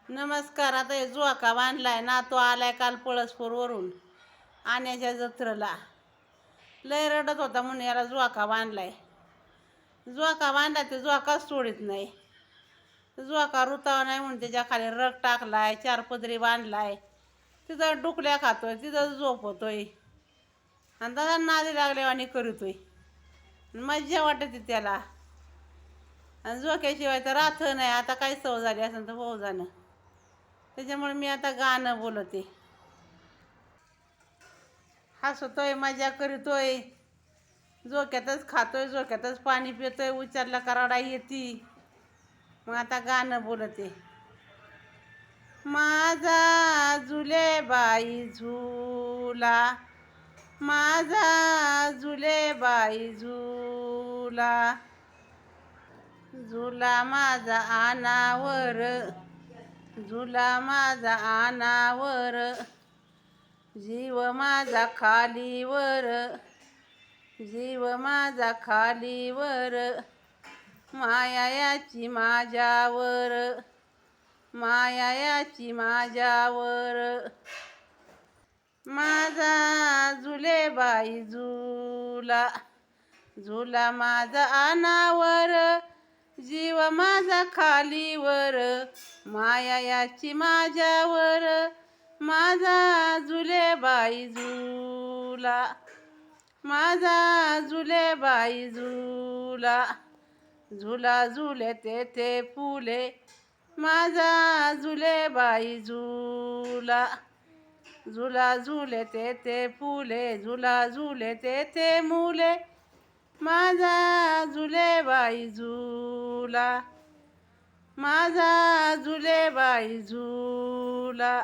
नमस्कार. आता हे झोका बांधलाय ना, तो आलाय काल पळसपूरवरून आण्याच्या जत्रेला. लय रडत होता म्हणून याला झोका बांधलाय. झोका बांधला ते झोकाच सोडित नाही. झोका रुतावा नाही म्हणून त्याच्या खाली रग टाकलाय, 4 पदरी बांधलाय. तिथं डुकल्या खातोय, तिथं झोपतोय आणि दादा नादी लागल्यावानी करतोय. मज्जा वाटते त्याला. आणि झोक्याशिवाय तर राहत नाही. आता काय सवय झाली असेल तर भाऊ जाणं. त्याच्यामुळे मी आता गाणं बोलते. हसतोय, मजा करतोय, झोक्यातच खातोय, झोक्यातच पाणी पितोय, उच्चारला कराडा येते. मग आता गाणं बोलते. माझा जुलेबाई झुला, माझा जुलेबाई झुला, झुला माझा आनावर, झुला माझा आनावर, जीव माझा खालीवर, जीव माझा खालीवर, माया याची माझ्यावर, माया याची माझ्यावर. माझा जुलेबाई झुला, झुला माझा आनावर, जीव माझा खालीवर, माया याची माझ्यावर. माझा जुलेबाई झुला, माझा जुलेबाई झुला, झुला झुलते ते फुले, माझा जुलेबाई झुला, झुला झुलते ते फुले, झुला झुलते ते मुले, माझा जुलेबाई झुला, माझा जुलेबाई झुला.